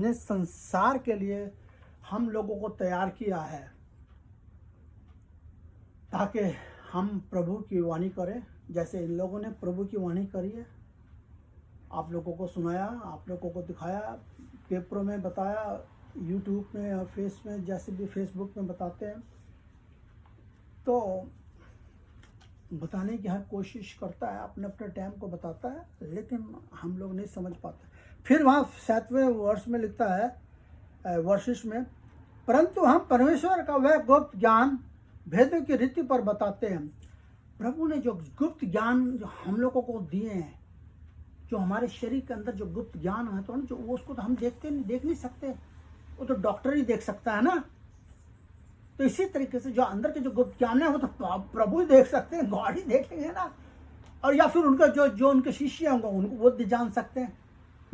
ने संसार के लिए हम लोगों को तैयार किया है ताकि हम प्रभु की वाणी करें। जैसे इन लोगों ने प्रभु की वाणी करी है, आप लोगों को सुनाया, आप लोगों को दिखाया, पेपरों में बताया, यूट्यूब में और फेस में, जैसे भी फेसबुक में बताते हैं, तो बताने की हर कोशिश करता है, अपने अपने टाइम को बताता है, लेकिन हम लोग नहीं समझ पाते। फिर वहाँ 7वें वर्ष में लिखता है, वर्षिश में, परंतु हम परमेश्वर का वह गुप्त ज्ञान भेदों की रीति पर बताते हैं। प्रभु ने जो गुप्त ज्ञान जो हम लोगों को दिए हैं, जो हमारे शरीर के अंदर जो गुप्त ज्ञान है, तो जो उसको तो हम देख नहीं सकते, वो तो डॉक्टर ही देख सकता है ना। तो इसी तरीके से जो अंदर के जो गुप्त ज्ञान है वो तो प्रभु ही देख सकते हैं, गॉड ही देखेंगे ना। और या फिर उनका जो उनके शिष्य होंगे उनको वो भी जान सकते हैं,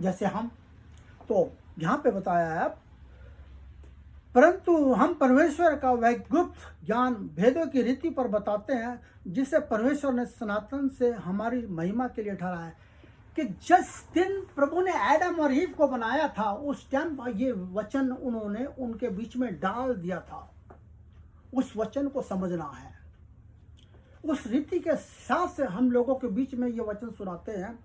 जैसे हम। तो यहाँ पे बताया है, परंतु हम परमेश्वर का वह गुप्त ज्ञान भेदों की रीति पर बताते हैं, जिसे परमेश्वर ने सनातन से हमारी महिमा के लिए ठहराया है। कि जिस दिन प्रभु ने एडम और ईव को बनाया था, उस टाइम ये वचन उन्होंने उनके बीच में डाल दिया था। उस वचन को समझना है, उस रीति के साथ से हम लोगों के बीच में ये वचन सुनाते हैं,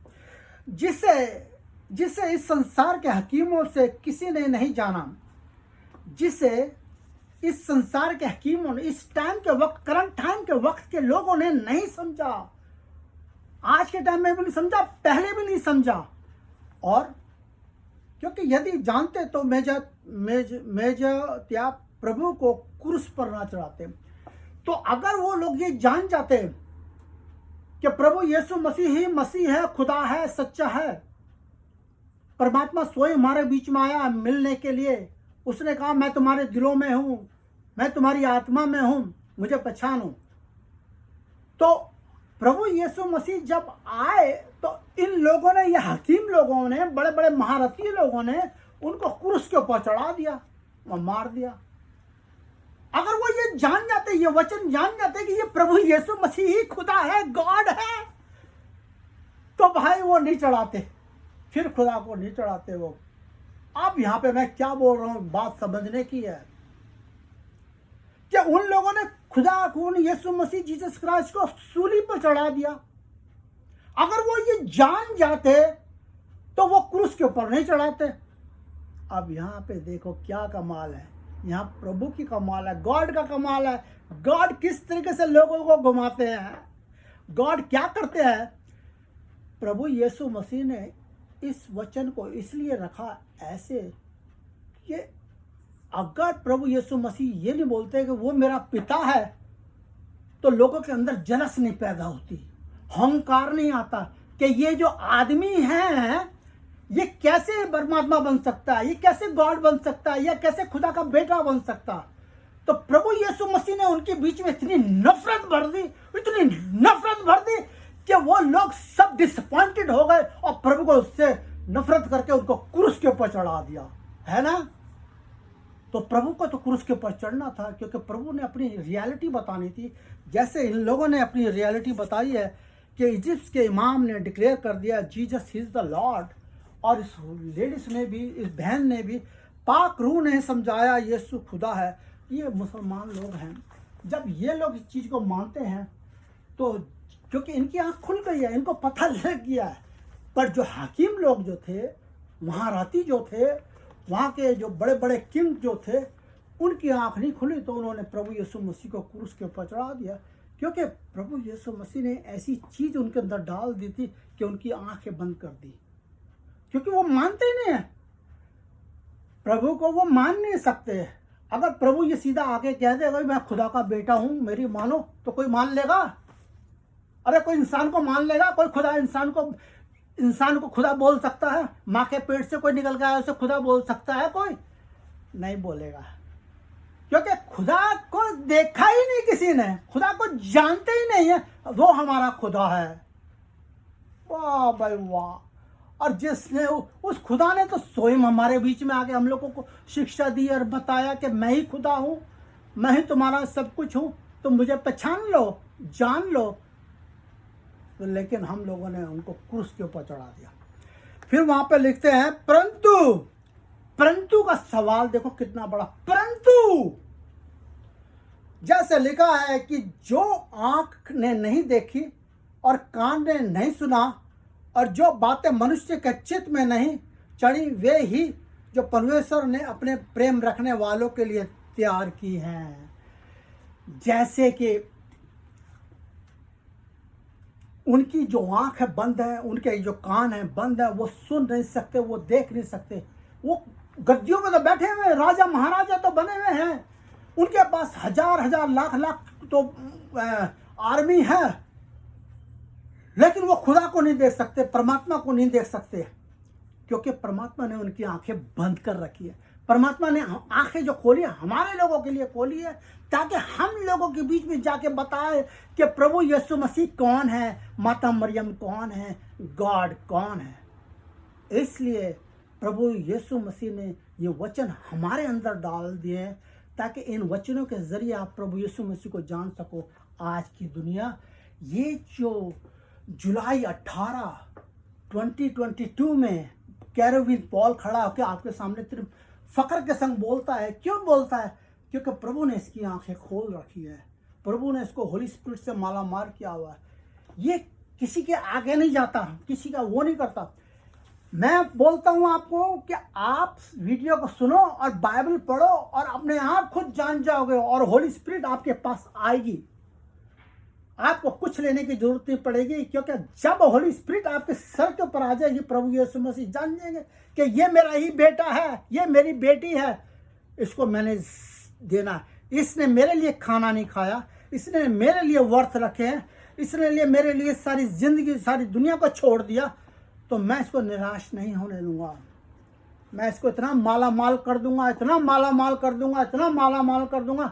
जिसे इस संसार के हकीमों से किसी ने नहीं जाना, जिसे इस संसार के हकीमों ने, इस टाइम के वक्त, करंट टाइम के वक्त के लोगों ने नहीं समझा। आज के टाइम में भी नहीं समझा, पहले भी नहीं समझा। और क्योंकि यदि जानते तो मेजत्या प्रभु को क्रूस पर ना चढ़ाते। तो अगर वो लोग ये जान जाते कि प्रभु यीशु मसीह ही मसीह है, खुदा है, सच्चा है, परमात्मा स्वयं हमारे बीच में आया मिलने के लिए, उसने कहा मैं तुम्हारे दिलों में हूं, मैं तुम्हारी आत्मा में हूं, मुझे पहचानो। तो प्रभु यीशु मसीह जब आए तो इन लोगों ने, ये हकीम लोगों ने, बड़े बड़े महारथी लोगों ने उनको क्रूस के ऊपर चढ़ा दिया और मार दिया। अगर वो ये जान जाते, ये वचन जान जाते कि ये प्रभु यीशु मसीह ही खुदा है, गॉड है, तो भाई वो नहीं चढ़ाते, फिर खुदा को नहीं चढ़ाते वो। अब यहां पे मैं क्या बोल रहा हूं, बात समझने की है कि उन लोगों ने खुदा को, यीशु मसीह जीसस क्राइस्ट को सूली पर चढ़ा दिया। अगर वो ये जान जाते तो वो क्रूस के ऊपर नहीं चढ़ाते। अब यहां पे देखो क्या कमाल है, यहाँ प्रभु की कमाल है, गॉड का कमाल है। गॉड किस तरीके से लोगों को घुमाते हैं, गॉड क्या करते हैं। प्रभु यीशु मसीह ने इस वचन को इसलिए रखा ऐसे कि अगर प्रभु यीशु मसीह ये नहीं बोलते कि वो मेरा पिता है, तो लोगों के अंदर जलस नहीं पैदा होती, अहंकार नहीं आता कि ये जो आदमी है ये कैसे परमात्मा बन सकता है, ये कैसे गॉड बन सकता है, या कैसे खुदा का बेटा बन सकता। तो प्रभु यीशु मसीह ने उनके बीच में इतनी नफरत भर दी, इतनी नफरत भर दी कि वो लोग सब डिसअपॉइंटेड हो गए और प्रभु को उससे नफरत करके उनको क्रूस के ऊपर चढ़ा दिया, है ना। तो प्रभु को तो क्रूस के ऊपर चढ़ना था, क्योंकि प्रभु ने अपनी रियलिटी बतानी थी। जैसे इन लोगों ने अपनी रियलिटी बताई है कि इजिप्ट के इमाम ने डिक्लेयर कर दिया जीसस इज द लॉर्ड, और इस लेडीज ने भी, इस बहन ने भी, पाक रूह ने समझाया यीशु खुदा है। ये मुसलमान लोग हैं, जब ये लोग इस चीज़ को मानते हैं तो क्योंकि इनकी आँख खुल गई है, इनको पता लग गया है। पर जो हकीम लोग जो थे, महारथी जो थे, वहाँ के जो बड़े बड़े किंग जो थे, उनकी आँख नहीं खुली, तो उन्होंने प्रभु यीशु मसीह को क्रूस के ऊपर चढ़ा दिया। क्योंकि प्रभु यीशु मसीह ने ऐसी चीज़ उनके अंदर डाल दी थी कि उनकी आँखें बंद कर दी, क्योंकि वो मानते ही नहीं है प्रभु को, वो मान नहीं सकते। अगर प्रभु ये सीधा आके कह दे भाई मैं खुदा का बेटा हूँ, मेरी मानो, तो कोई मान लेगा? अरे कोई इंसान को मान लेगा? कोई खुदा इंसान को खुदा बोल सकता है? माँ के पेट से कोई निकल गया उसे खुदा बोल सकता है? कोई नहीं बोलेगा, क्योंकि खुदा को देखा ही नहीं किसी ने, खुदा को जानते ही नहीं है, वो हमारा खुदा है। वाह भाई वाह। और जिसने, उस खुदा ने तो स्वयं हमारे बीच में आके हम लोगों को शिक्षा दी और बताया कि मैं ही खुदा हूँ, मैं ही तुम्हारा सब कुछ हूँ, तुम मुझे पहचान लो, जान लो। तो लेकिन हम लोगों ने उनको क्रूस के ऊपर चढ़ा दिया। फिर वहां पे लिखते हैं, परंतु परंतु का सवाल देखो कितना बड़ा, परंतु जैसे लिखा है कि जो आंख ने नहीं देखी और कान ने नहीं सुना और जो बातें मनुष्य के चित्त में नहीं चढ़ी, वे ही जो परमेश्वर ने अपने प्रेम रखने वालों के लिए तैयार की हैं। जैसे कि उनकी जो आंख है बंद है, उनके जो कान है बंद है, वो सुन नहीं सकते, वो देख नहीं सकते। वो गद्दियों में तो बैठे हुए राजा महाराजा तो बने हुए हैं, उनके पास हजार हजार लाख लाख तो आर्मी है, लेकिन वो खुदा को नहीं देख सकते, परमात्मा को नहीं देख सकते, क्योंकि परमात्मा ने उनकी आंखें बंद कर रखी है। परमात्मा ने आंखें जो खोली है हमारे लोगों के लिए खोली है, ताकि हम लोगों के बीच में जाके बताए कि प्रभु यीशु मसीह कौन है, माता मरियम कौन है, गॉड कौन है। इसलिए प्रभु यीशु मसीह ने ये वचन हमारे अंदर डाल दिए ताकि इन वचनों के जरिए आप प्रभु यीशु मसीह को जान सको। आज की दुनिया, ये जो जुलाई 18 2022 में कैरोविन पॉल खड़ा होकर आपके सामने सिर्फ फक्र के संग बोलता है। क्यों बोलता है? क्योंकि प्रभु ने इसकी आंखें खोल रखी है, प्रभु ने इसको होली स्पिरिट से माला मार किया हुआ है। ये किसी के आगे नहीं जाता, किसी का वो नहीं करता। मैं बोलता हूं आपको कि आप वीडियो को सुनो और बाइबल पढ़ो और अपने आप खुद जान जाओगे और होली स्पिरिट आपके पास आएगी। आपको कुछ लेने की जरूरत नहीं पड़ेगी, क्योंकि जब होली स्पिरिट आपके सर के ऊपर आ जाएगी, प्रभु यीशु मसीह जान जाएंगे कि ये मेरा ही बेटा है, ये मेरी बेटी है, इसको मैंने देना, इसने मेरे लिए खाना नहीं खाया, इसने मेरे लिए वर्थ रखे हैं, इसने मेरे लिए सारी जिंदगी सारी दुनिया को छोड़ दिया, तो मैं इसको निराश नहीं होने दूंगा। मैं इसको इतना माला माल कर दूंगा, इतना माला माल कर दूंगा, इतना माला माल कर दूंगा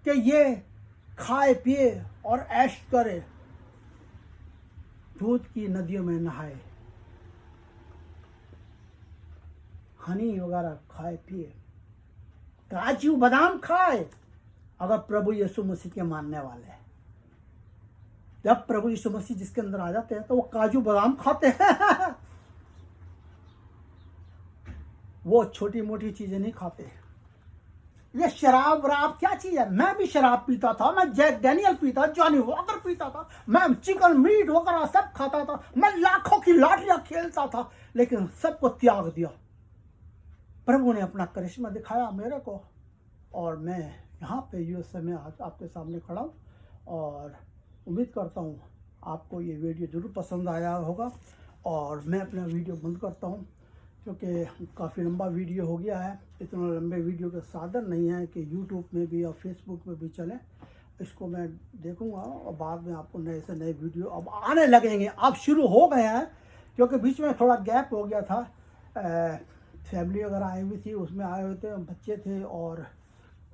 कि ये खाए पिए और ऐश करे, दूध की नदियों में नहाए, हनी वगैरह खाए पिए, काजू बादाम खाए, अगर प्रभु यीशु मसीह के मानने वाले हैं। जब प्रभु यीशु मसीह जिसके अंदर आ जाते हैं तो वो काजू बादाम खाते हैं वो छोटी मोटी चीजें नहीं खाते। ये शराब वराब क्या चीज है? मैं भी शराब पीता था, मैं जैक डैनियल पीता, जॉनी वॉकर पीता था, मैं चिकन मीट वगैरह सब खाता था, मैं लाखों की लॉटरियां खेलता था, लेकिन सबको त्याग दिया। प्रभु ने अपना करिश्मा दिखाया मेरे को, और मैं यहाँ पे यूएसए में आज आपके सामने खड़ा हूँ। और उम्मीद करता हूँ आपको ये वीडियो ज़रूर पसंद आया होगा। और मैं अपना वीडियो बंद करता हूँ, क्योंकि काफ़ी लंबा वीडियो हो गया है। इतना लंबे वीडियो के साधन नहीं है कि यूट्यूब में भी और फेसबुक में भी चले। इसको मैं देखूँगा और बाद में आपको नए से नए वीडियो अब आने लगेंगे। अब शुरू हो गए हैं, क्योंकि बीच में थोड़ा गैप हो गया था। फैमिली वगैरह आई हुई थी, उसमें आए हुए थे, बच्चे थे, और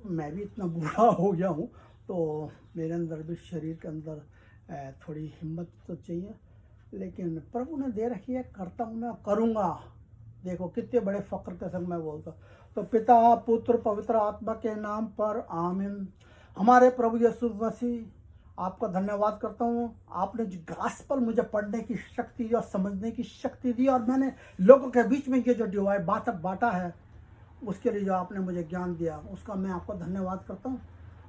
मैं भी इतना बूढ़ा हो गया हूँ, तो मेरे अंदर भी शरीर के अंदर थोड़ी हिम्मत तो चाहिए। लेकिन प्रभु ने दे रखी है, करता हूँ मैं, करूँगा। देखो कितने बड़े फ़क्र के संग मैं बोलता। तो पिता पुत्र पवित्र आत्मा के नाम पर आमीन। हमारे प्रभु यीशु मसीह आपका धन्यवाद करता हूँ। आपने जो गास्पल मुझे पढ़ने की शक्ति दी और समझने की शक्ति दी, और मैंने लोगों के बीच में ये जो डिवाइड बांटा है, उसके लिए जो आपने मुझे ज्ञान दिया, उसका मैं आपको धन्यवाद करता हूँ।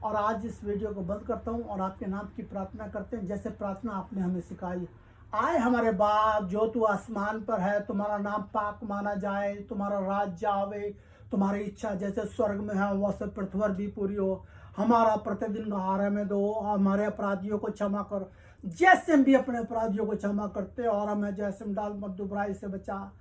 और आज इस वीडियो को बंद करता हूँ और आपके नाम की प्रार्थना करते हैं, जैसे प्रार्थना आपने हमें सिखाई। आए हमारे बाप जो तू आसमान पर है, तुम्हारा नाम पाक माना जाए, तुम्हारा राज्य आवे, तुम्हारी इच्छा जैसे स्वर्ग में है वैसे पृथ्वी पर भी पूरी हो। हमारा प्रतिदिन आहार हमें दो, हमारे अपराधियों को क्षमा कर जैसे हम भी अपने अपराधियों को क्षमा करते, और हमें जैसे हम डाल मत बुराई से बचा।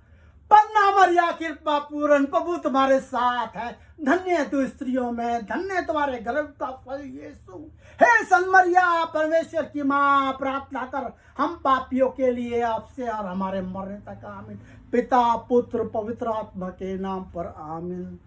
पन्ना मरिया कृपा पूर्ण, प्रभु तुम्हारे साथ है, धन्य है तू स्त्रियों में, धन्य है तुम्हारे गर्भ का फल यीशु। हे सन्मरिया परमेश्वर की माँ, प्रार्थना कर हम पापियों के लिए आपसे और हमारे मरने तक। आमीन। पिता पुत्र पवित्र आत्मा के नाम पर आमीन।